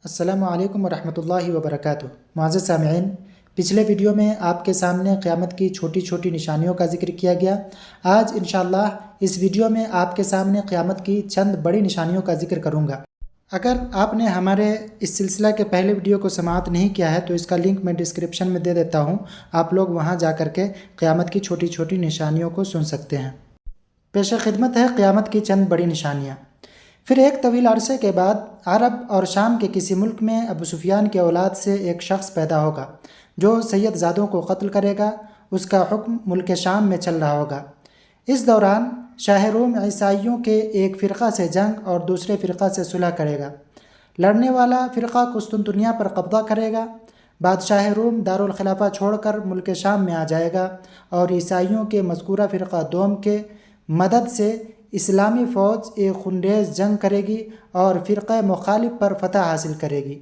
السلام علیکم ورحمۃ اللہ وبرکاتہ۔ معزز سامعین، پچھلے ویڈیو میں آپ کے سامنے قیامت کی چھوٹی چھوٹی نشانیوں کا ذکر کیا گیا۔ آج انشاءاللہ اس ویڈیو میں آپ کے سامنے قیامت کی چند بڑی نشانیوں کا ذکر کروں گا۔ اگر آپ نے ہمارے اس سلسلہ کے پہلے ویڈیو کو سماعت نہیں کیا ہے تو اس کا لنک میں ڈسکرپشن میں دے دیتا ہوں، آپ لوگ وہاں جا کر کے قیامت کی چھوٹی چھوٹی نشانیوں کو سن سکتے ہیں۔ پیش خدمت ہے قیامت کی چند بڑی نشانیاں۔ پھر ایک طویل عرصے کے بعد عرب اور شام کے کسی ملک میں ابو سفیان کی اولاد سے ایک شخص پیدا ہوگا جو سید زادوں کو قتل کرے گا۔ اس کا حکم ملک شام میں چل رہا ہوگا۔ اس دوران شاہ روم عیسائیوں کے ایک فرقہ سے جنگ اور دوسرے فرقہ سے صلح کرے گا۔ لڑنے والا فرقہ قسطنطنیہ پر قبضہ کرے گا۔ بادشاہ روم دارالخلافہ چھوڑ کر ملک شام میں آ جائے گا اور عیسائیوں کے مذکورہ فرقہ دوم کے مدد سے اسلامی فوج ایک خونریز جنگ کرے گی اور فرقہ مخالف پر فتح حاصل کرے گی۔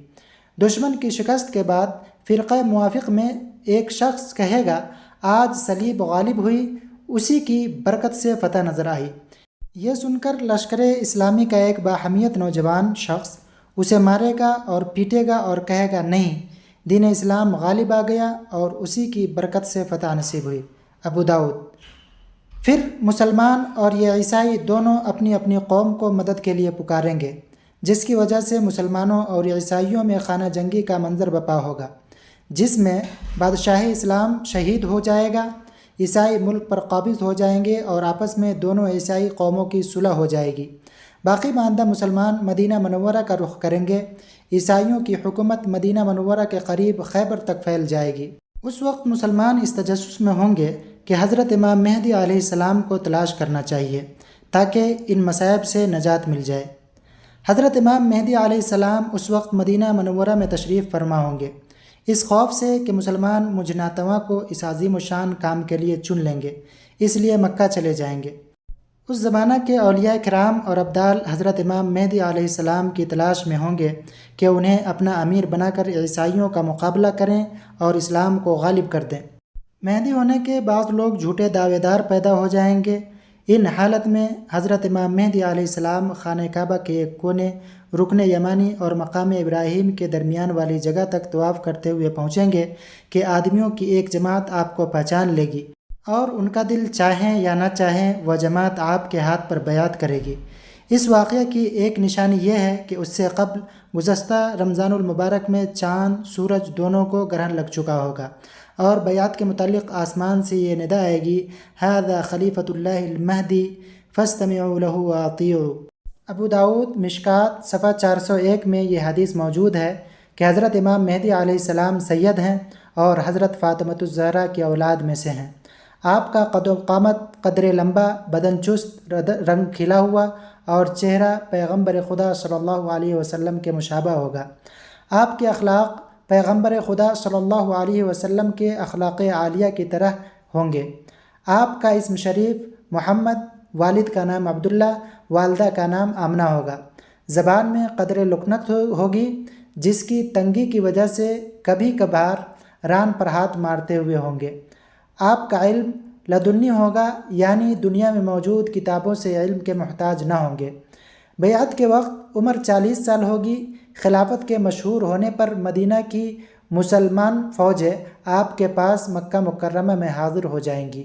دشمن کی شکست کے بعد فرقہ موافق میں ایک شخص کہے گا، آج صلیب غالب ہوئی، اسی کی برکت سے فتح نظر آئی۔ یہ سن کر لشکر اسلامی کا ایک باہمیت نوجوان شخص اسے مارے گا اور پیٹے گا اور کہے گا، نہیں، دین اسلام غالب آ گیا اور اسی کی برکت سے فتح نصیب ہوئی۔ ابو داؤد۔ پھر مسلمان اور یہ عیسائی دونوں اپنی اپنی قوم کو مدد کے لیے پکاریں گے، جس کی وجہ سے مسلمانوں اور عیسائیوں میں خانہ جنگی کا منظر برپا ہوگا، جس میں بادشاہ اسلام شہید ہو جائے گا، عیسائی ملک پر قابض ہو جائیں گے اور آپس میں دونوں عیسائی قوموں کی صلح ہو جائے گی۔ باقی ماندہ مسلمان مدینہ منورہ کا رخ کریں گے۔ عیسائیوں کی حکومت مدینہ منورہ کے قریب خیبر تک پھیل جائے گی۔ اس وقت مسلمان اس تجسس میں ہوں گے کہ حضرت امام مہدی علیہ السلام کو تلاش کرنا چاہیے تاکہ ان مصائب سے نجات مل جائے۔ حضرت امام مہدی علیہ السلام اس وقت مدینہ منورہ میں تشریف فرما ہوں گے، اس خوف سے کہ مسلمان مجھ ناتواں کو اس عظیم الشان کام کے لیے چن لیں گے، اس لیے مکہ چلے جائیں گے۔ اس زمانہ کے اولیاء کرام اور ابدال حضرت امام مہدی علیہ السلام کی تلاش میں ہوں گے کہ انہیں اپنا امیر بنا کر عیسائیوں کا مقابلہ کریں اور اسلام کو غالب کر دیں۔ مہدی ہونے کے بعض لوگ جھوٹے دعوے دار پیدا ہو جائیں گے۔ ان حالت میں حضرت امام مہدی علیہ السلام خانہ کعبہ کے ایک کونے، رکن یمانی اور مقام ابراہیم کے درمیان والی جگہ تک طواف کرتے ہوئے پہنچیں گے کہ آدمیوں کی ایک جماعت آپ کو پہچان لے گی اور ان کا دل چاہیں یا نہ چاہیں وہ جماعت آپ کے ہاتھ پر بیعت کرے گی۔ اس واقعہ کی ایک نشانی یہ ہے کہ اس سے قبل گزشتہ رمضان المبارک میں چاند سورج دونوں کو گرہن لگ چکا ہوگا اور بیعت کے متعلق آسمان سے یہ ندا آئے گی، ھذا خلیفۃ اللہ المہدی فاستمعوا لہ واطیعوا۔ ابو داؤد مشکات صفحہ 401 میں یہ حدیث موجود ہے کہ حضرت امام مہدی علیہ السلام سید ہیں اور حضرت فاطمۃ الزہرا کی اولاد میں سے ہیں۔ آپ کا قد و قامت قدر لمبا، بدن چست، رنگ کھلا ہوا اور چہرہ پیغمبر خدا صلی اللہ علیہ وسلم کے مشابہ ہوگا۔ آپ کے اخلاق پیغمبر خدا صلی اللہ علیہ وسلم کے اخلاق عالیہ کی طرح ہوں گے۔ آپ کا اسم شریف محمد، والد کا نام عبداللہ، والدہ کا نام آمنہ ہوگا۔ زبان میں قدر لکنت ہوگی، جس کی تنگی کی وجہ سے کبھی کبھار ران پر ہاتھ مارتے ہوئے ہوں گے۔ آپ کا علم لدنی ہوگا، یعنی دنیا میں موجود کتابوں سے علم کے محتاج نہ ہوں گے۔ بیعت کے وقت عمر 40 سال ہوگی۔ خلافت کے مشہور ہونے پر مدینہ کی مسلمان فوجیں آپ کے پاس مکہ مکرمہ میں حاضر ہو جائیں گی۔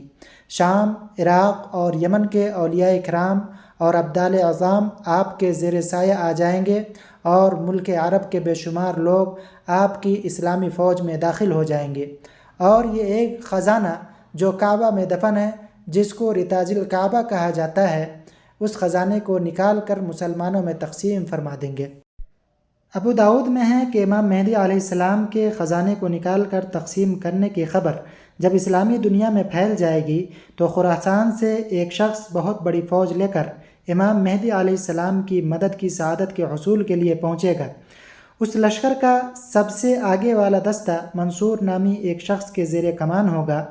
شام، عراق اور یمن کے اولیاء کرام اور ابدال اعظام آپ کے زیر سایہ آ جائیں گے اور ملک عرب کے بے شمار لوگ آپ کی اسلامی فوج میں داخل ہو جائیں گے، اور یہ ایک خزانہ جو کعبہ میں دفن ہے، جس کو رتاج الکعبہ کہا جاتا ہے، اس خزانے کو نکال کر مسلمانوں میں تقسیم فرما دیں گے۔ ابو داؤد میں ہے کہ امام مہدی علیہ السلام کے خزانے کو نکال کر تقسیم کرنے کی خبر جب اسلامی دنیا میں پھیل جائے گی تو خراسان سے ایک شخص بہت بڑی فوج لے کر امام مہدی علیہ السلام کی مدد کی سعادت کے حصول کے لیے پہنچے گا۔ اس لشکر کا سب سے آگے والا دستہ منصور نامی ایک شخص کے زیر کمان ہوگا،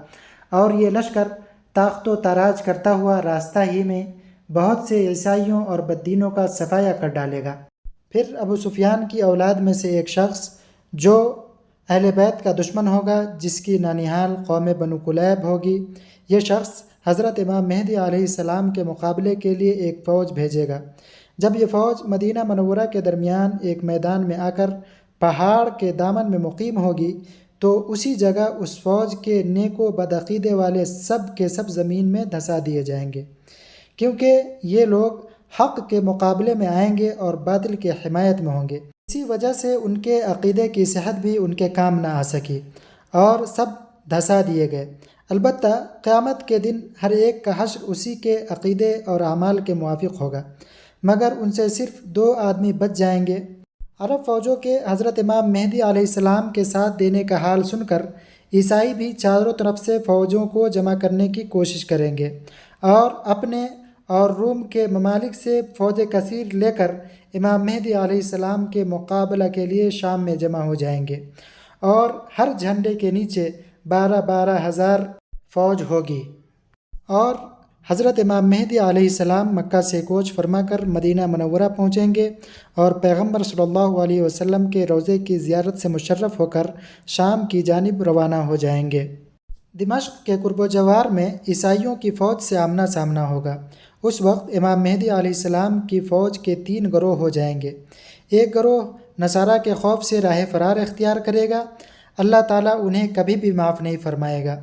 اور یہ لشکر تاخت و تاراج کرتا ہوا راستہ ہی میں بہت سے عیسائیوں اور بددینوں کا صفایا کر ڈالے گا۔ پھر ابو سفیان کی اولاد میں سے ایک شخص جو اہل بیت کا دشمن ہوگا، جس کی نانیحال قوم بنو کلیب ہوگی، یہ شخص حضرت امام مہدی علیہ السلام کے مقابلے کے لیے ایک فوج بھیجے گا۔ جب یہ فوج مدینہ منورہ کے درمیان ایک میدان میں آ کر پہاڑ کے دامن میں مقیم ہوگی تو اسی جگہ اس فوج کے نیک و بدعقیدے والے سب کے سب زمین میں دھسا دیے جائیں گے، کیونکہ یہ لوگ حق کے مقابلے میں آئیں گے اور باطل کے حمایت میں ہوں گے۔ اسی وجہ سے ان کے عقیدے کی صحت بھی ان کے کام نہ آ سکی اور سب دھسا دیے گئے۔ البتہ قیامت کے دن ہر ایک کا حشر اسی کے عقیدے اور اعمال کے موافق ہوگا، مگر ان سے صرف 2 آدمی بچ جائیں گے۔ عرب فوجوں کے حضرت امام مہدی علیہ السلام کے ساتھ دینے کا حال سن کر عیسائی بھی چاروں طرف سے فوجوں کو جمع کرنے کی کوشش کریں گے اور اپنے اور روم کے ممالک سے فوج کثیر لے کر امام مہدی علیہ السلام کے مقابلہ کے لیے شام میں جمع ہو جائیں گے، اور ہر جھنڈے کے نیچے 12 ہزار فوج ہوگی، اور حضرت امام مہدی علیہ السلام مکہ سے کوچ فرما کر مدینہ منورہ پہنچیں گے اور پیغمبر صلی اللہ علیہ وسلم کے روضے کی زیارت سے مشرف ہو کر شام کی جانب روانہ ہو جائیں گے۔ دمشق کے قرب و جوار میں عیسائیوں کی فوج سے آمنا سامنا ہوگا۔ اس وقت امام مہدی علیہ السلام کی فوج کے 3 گروہ ہو جائیں گے۔ ایک گروہ نصارہ کے خوف سے راہ فرار اختیار کرے گا، اللہ تعالیٰ انہیں کبھی بھی معاف نہیں فرمائے گا،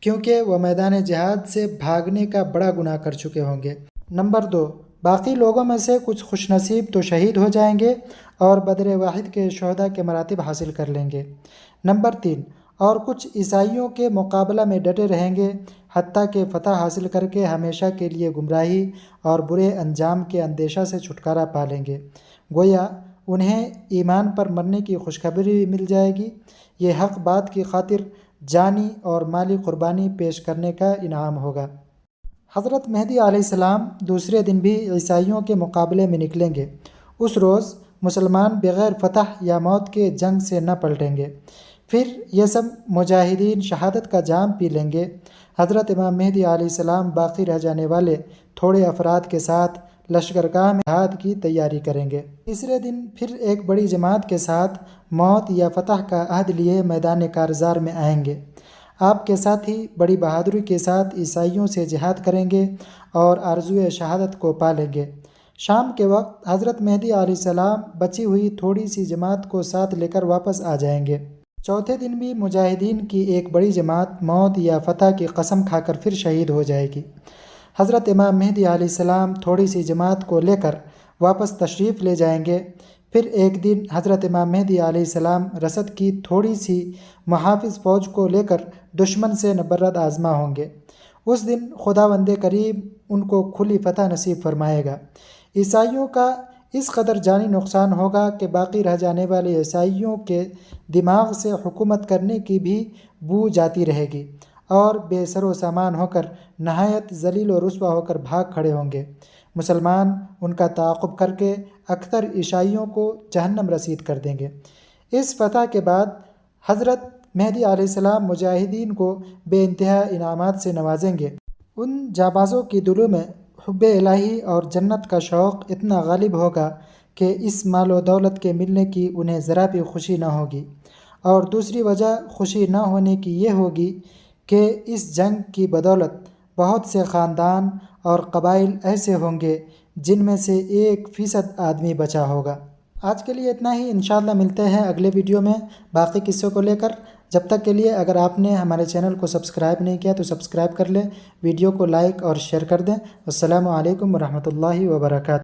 کیونکہ وہ میدان جہاد سے بھاگنے کا بڑا گناہ کر چکے ہوں گے۔ نمبر 2، باقی لوگوں میں سے کچھ خوش نصیب تو شہید ہو جائیں گے اور بدر واحد کے شہداء کے مراتب حاصل کر لیں گے۔ نمبر 3، اور کچھ عیسائیوں کے مقابلہ میں ڈٹے رہیں گے، حتیٰ کہ فتح حاصل کر کے ہمیشہ کے لیے گمراہی اور برے انجام کے اندیشہ سے چھٹکارا پا لیں گے، گویا انہیں ایمان پر مرنے کی خوشخبری بھی مل جائے گی۔ یہ حق بات کی خاطر جانی اور مالی قربانی پیش کرنے کا انعام ہوگا۔ حضرت مہدی علیہ السلام دوسرے دن بھی عیسائیوں کے مقابلے میں نکلیں گے۔ اس روز مسلمان بغیر فتح یا موت کے جنگ سے نہ پلٹیں گے، پھر یہ سب مجاہدین شہادت کا جام پی لیں گے۔ حضرت امام مہدی علیہ السلام باقی رہ جانے والے تھوڑے افراد کے ساتھ لشکرگاہ میں جہاد کی تیاری کریں گے۔ تیسرے دن پھر ایک بڑی جماعت کے ساتھ موت یا فتح کا عہد لیے میدان کارزار میں آئیں گے۔ آپ کے ساتھی بڑی بہادری کے ساتھ عیسائیوں سے جہاد کریں گے اور آرزوئے شہادت کو پا لیں گے۔ شام کے وقت حضرت مہدی علیہ السلام بچی ہوئی تھوڑی سی جماعت کو ساتھ لے کر واپس آ جائیں گے۔ چوتھے دن بھی مجاہدین کی ایک بڑی جماعت موت یا فتح کی قسم کھا کر پھر شہید ہو جائے گی۔ حضرت امام مہدی علیہ السلام تھوڑی سی جماعت کو لے کر واپس تشریف لے جائیں گے۔ پھر ایک دن حضرت امام مہدی علیہ السلام رسد کی تھوڑی سی محافظ فوج کو لے کر دشمن سے نبرد آزما ہوں گے۔ اس دن خداوند کریم ان کو کھلی فتح نصیب فرمائے گا۔ عیسائیوں کا اس قدر جانی نقصان ہوگا کہ باقی رہ جانے والے عیسائیوں کے دماغ سے حکومت کرنے کی بھی بو جاتی رہے گی اور بے سر و سامان ہو کر نہایت ذلیل و رسوا ہو کر بھاگ کھڑے ہوں گے۔ مسلمان ان کا تعاقب کر کے اکثر عیسائیوں کو جہنم رسید کر دیں گے۔ اس فتح کے بعد حضرت مہدی علیہ السلام مجاہدین کو بے انتہا انعامات سے نوازیں گے۔ ان جانبازوں کی دلوں میں حب الہی اور جنت کا شوق اتنا غالب ہوگا کہ اس مال و دولت کے ملنے کی انہیں ذرا بھی خوشی نہ ہوگی، اور دوسری وجہ خوشی نہ ہونے کی یہ ہوگی کہ اس جنگ کی بدولت بہت سے خاندان اور قبائل ایسے ہوں گے جن میں سے 1% آدمی بچا ہوگا۔ آج کے لیے اتنا ہی، انشاءاللہ ملتے ہیں اگلے ویڈیو میں باقی قصوں کو لے کر۔ جب تک کے لیے اگر آپ نے ہمارے چینل کو سبسکرائب نہیں کیا تو سبسکرائب کر لیں، ویڈیو کو لائک اور شیئر کر دیں۔ السلام علیکم ورحمۃ اللہ وبرکاتہ۔